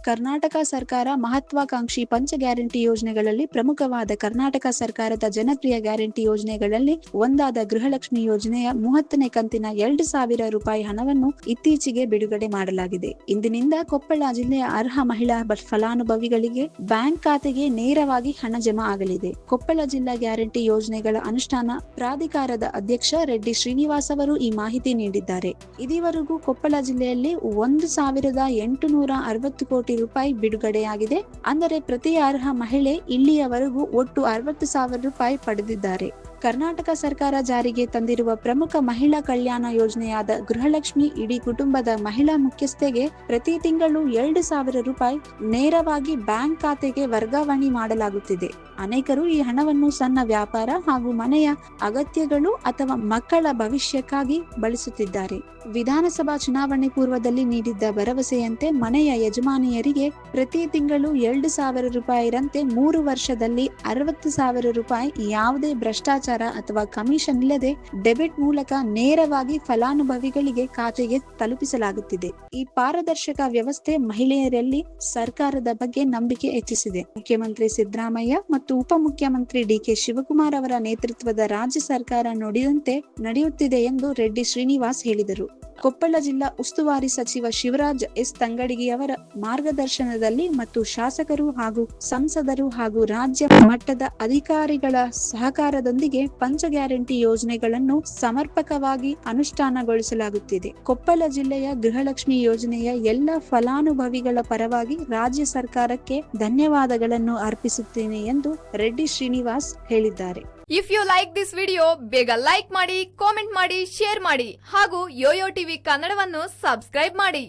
ಕರ್ನಾಟಕ ಸರ್ಕಾರ ಮಹತ್ವಾಕಾಂಕ್ಷಿ ಪಂಚ ಗ್ಯಾರಂಟಿ ಯೋಜನೆಗಳಲ್ಲಿ ಪ್ರಮುಖವಾದ ಕರ್ನಾಟಕ ಸರ್ಕಾರದ ಜನಪ್ರಿಯ ಗ್ಯಾರಂಟಿ ಯೋಜನೆಗಳಲ್ಲಿ ಒಂದಾದ ಗೃಹಲಕ್ಷ್ಮಿ ಯೋಜನೆಯ 30ನೇ ಕಂತಿನ 2,000 ರೂಪಾಯಿ ಹಣವನ್ನು ಇತ್ತೀಚೆಗೆ ಬಿಡುಗಡೆ ಮಾಡಲಾಗಿದೆ. ಇಂದಿನಿಂದ ಕೊಪ್ಪಳ ಜಿಲ್ಲೆಯ ಅರ್ಹ ಮಹಿಳಾ ಫಲಾನುಭವಿಗಳಿಗೆ ಬ್ಯಾಂಕ್ ಖಾತೆಗೆ ನೇರವಾಗಿ ಹಣ ಜಮಾ ಆಗಲಿದೆ. ಕೊಪ್ಪಳ ಜಿಲ್ಲಾ ಗ್ಯಾರಂಟಿ ಯೋಜನೆಗಳ ಅನುಷ್ಠಾನ ಪ್ರಾಧಿಕಾರದ ಅಧ್ಯಕ್ಷ ರೆಡ್ಡಿ ಶ್ರೀನಿವಾಸ್ ಅವರು ಈ ಮಾಹಿತಿ ನೀಡಿದ್ದಾರೆ. ಇದುವರೆಗೂ ಕೊಪ್ಪಳ ಜಿಲ್ಲೆಯಲ್ಲಿ 1,860 ಕೋಟಿ ರೂಪಾಯಿ ಬಿಡುಗಡೆಯಾಗಿದೆ. ಅಂದರೆ ಪ್ರತಿ ಅರ್ಹ ಮಹಿಳೆ ಇಲ್ಲಿಯವರೆಗೂ ಒಟ್ಟು 60,000 ರೂಪಾಯಿ ಪಡೆದಿದ್ದಾರೆ. ಕರ್ನಾಟಕ ಸರ್ಕಾರ ಜಾರಿಗೆ ತಂದಿರುವ ಪ್ರಮುಖ ಮಹಿಳಾ ಕಲ್ಯಾಣ ಯೋಜನೆಯಾದ ಗೃಹಲಕ್ಷ್ಮಿ ಇಡೀ ಕುಟುಂಬದ ಮಹಿಳಾ ಮುಖ್ಯಸ್ಥೆಗೆ ಪ್ರತಿ ತಿಂಗಳು 2,000 ರೂಪಾಯಿ ನೇರವಾಗಿ ಬ್ಯಾಂಕ್ ಖಾತೆಗೆ ವರ್ಗಾವಣೆ ಮಾಡಲಾಗುತ್ತಿದೆ. ಅನೇಕರು ಈ ಹಣವನ್ನು ಸಣ್ಣ ವ್ಯಾಪಾರ ಹಾಗೂ ಮನೆಯ ಅಗತ್ಯಗಳು ಅಥವಾ ಮಕ್ಕಳ ಭವಿಷ್ಯಕ್ಕಾಗಿ ಬಳಸುತ್ತಿದ್ದಾರೆ. ವಿಧಾನಸಭಾ ಚುನಾವಣೆ ಪೂರ್ವದಲ್ಲಿ ನೀಡಿದ್ದ ಭರವಸೆಯಂತೆ ಮನೆಯ ಯಜಮಾನಿಯರಿಗೆ ಪ್ರತಿ ತಿಂಗಳು 2,000 ರೂಪಾಯಿರಂತೆ 3 ವರ್ಷದಲ್ಲಿ 60,000 ರೂಪಾಯಿ ಯಾವುದೇ ಭ್ರಷ್ಟಾಚಾರ ಅಥವಾ ಕಮಿಷನ್ ಇಲ್ಲದೆ ಡೆಬಿಟ್ ಮೂಲಕ ನೇರವಾಗಿ ಫಲಾನುಭವಿಗಳಿಗೆ ಖಾತೆಗೆ ತಲುಪಿಸಲಾಗುತ್ತಿದೆ. ಈ ಪಾರದರ್ಶಕ ವ್ಯವಸ್ಥೆ ಮಹಿಳೆಯರಲ್ಲಿ ಸರ್ಕಾರದ ಬಗ್ಗೆ ನಂಬಿಕೆ ಹೆಚ್ಚಿಸಿದೆ. ಮುಖ್ಯಮಂತ್ರಿ ಸಿದ್ದರಾಮಯ್ಯ ಮತ್ತು ಉಪಮುಖ್ಯಮಂತ್ರಿ ಡಿಕೆ ಶಿವಕುಮಾರ್ ಅವರ ನೇತೃತ್ವದ ರಾಜ್ಯ ಸರ್ಕಾರ ನುಡಿದಂತೆ ನಡೆಯುತ್ತಿದೆ ಎಂದು ರೆಡ್ಡಿ ಶ್ರೀನಿವಾಸ್ ಹೇಳಿದರು. ಕೊಪ್ಪಳ ಜಿಲ್ಲಾ ಉಸ್ತುವಾರಿ ಸಚಿವ ಶಿವರಾಜ್ ಎಸ್ ತಂಗಡಗಿ ಅವರ ಮಾರ್ಗದರ್ಶನದಲ್ಲಿ ಮತ್ತು ಶಾಸಕರು ಹಾಗೂ ಸಂಸದರು ಹಾಗೂ ರಾಜ್ಯ ಮಟ್ಟದ ಅಧಿಕಾರಿಗಳ ಸಹಕಾರದೊಂದಿಗೆ ಪಂಚ ಗ್ಯಾರಂಟಿ ಯೋಜನೆಗಳನ್ನು ಸಮರ್ಪಕವಾಗಿ ಅನುಷ್ಠಾನಗೊಳಿಸಲಾಗುತ್ತಿದೆ. ಕೊಪ್ಪಳ ಜಿಲ್ಲೆಯ ಗೃಹಲಕ್ಷ್ಮಿ ಯೋಜನೆಯ ಎಲ್ಲ ಫಲಾನುಭವಿಗಳ ಪರವಾಗಿ ರಾಜ್ಯ ಸರ್ಕಾರಕ್ಕೆ ಧನ್ಯವಾದಗಳನ್ನು ಅರ್ಪಿಸುತ್ತೇನೆ ಎಂದು ರೆಡ್ಡಿ ಶ್ರೀನಿವಾಸ್ ಹೇಳಿದ್ದಾರೆ. If you like this video ಬೇಗ ಲೈಕ್ ಮಾಡಿ, ಕಾಮೆಂಟ್ ಮಾಡಿ, ಶೇರ್ ಮಾಡಿ ಹಾಗೂ ಯೋಯೋ ಟಿವಿ ಕನ್ನಡವನ್ನು ಸಬ್ಸ್ಕ್ರೈಬ್ ಮಾಡಿ.